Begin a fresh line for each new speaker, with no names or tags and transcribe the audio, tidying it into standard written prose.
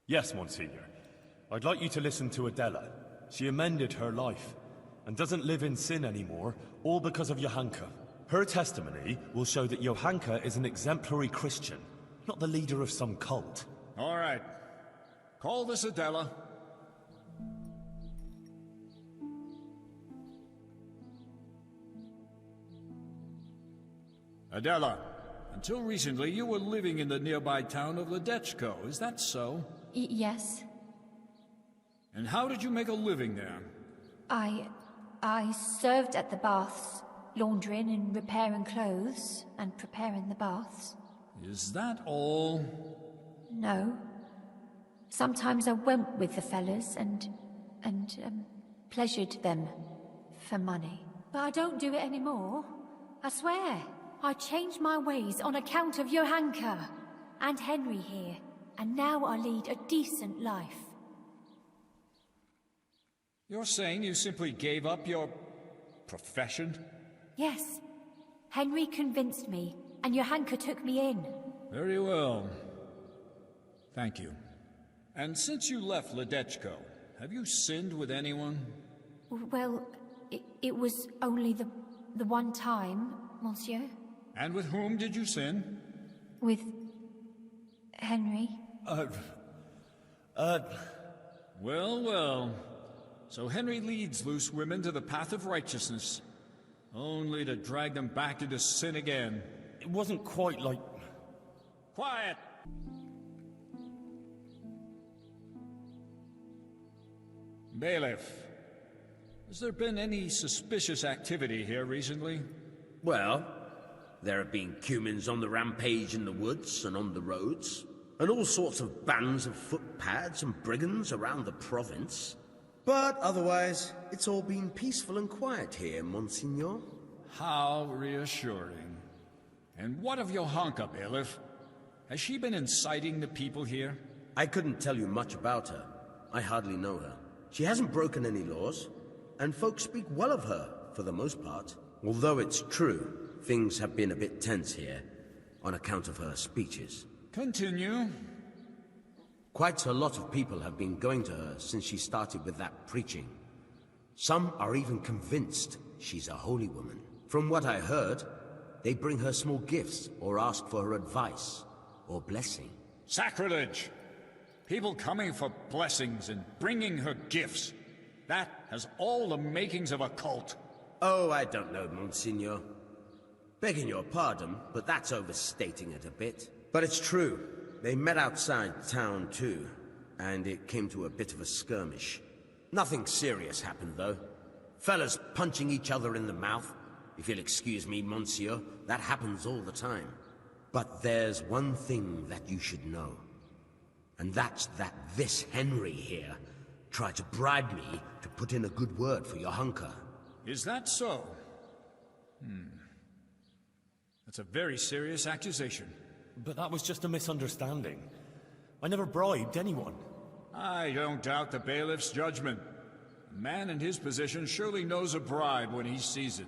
Yes, Monsignor. I'd like you to listen to Adela. She amended her life, and doesn't live in sin anymore, all because of Johanka. Her testimony will show that Johanka is an exemplary Christian, not the leader of some cult.
All right. Call this Adela. Adela, until recently you were living in the nearby town of Ledechko, is that so?
Yes.
And how did you make a living there?
I served at the baths, laundering and repairing clothes, and preparing the baths.
Is that all?
No. Sometimes I went with the fellas and pleasured them for money. But I don't do it anymore. I swear. I changed my ways on account of Johanka and Henry here, and now I lead a decent life.
You're saying you simply gave up your profession?
Yes. Henry convinced me, and Johanka took me in.
Very well. Thank you. And since you left Ledechko, have you sinned with anyone?
Well, it was only the one time, monsieur.
And with whom did you sin?
With Henry.
Well, well. So Henry leads loose women to the path of righteousness, only to drag them back into sin again.
It wasn't quite like...
Quiet! Bailiff, has there been any suspicious activity here recently?
Well, there have been cumins on the rampage in the woods and on the roads, and all sorts of bands of footpads and brigands around the province. But otherwise, it's all been peaceful and quiet here, Monsignor.
How reassuring. And what of Johanka, Bailiff? Has she been inciting the people here?
I couldn't tell you much about her. I hardly know her. She hasn't broken any laws, and folks speak well of her, for the most part. Although it's true, things have been a bit tense here, on account of her speeches.
Continue.
Quite a lot of people have been going to her since she started with that preaching. Some are even convinced she's a holy woman. From what I heard, they bring her small gifts or ask for her advice or blessing.
Sacrilege! People coming for blessings and bringing her gifts. That has all the makings of a cult.
Oh, I don't know, Monsignor. Begging your pardon, but that's overstating it a bit. But it's true. They met outside town, too, and it came to a bit of a skirmish. Nothing serious happened, though. Fellas punching each other in the mouth. If you'll excuse me, Monsieur, that happens all the time. But there's one thing that you should know. And that's that this Henry here tried to bribe me to put in a good word for Johanka.
Is that so? That's a very serious accusation.
But that was just a misunderstanding. I never bribed anyone.
I don't doubt the bailiff's judgment. A man in his position surely knows a bribe when he sees it.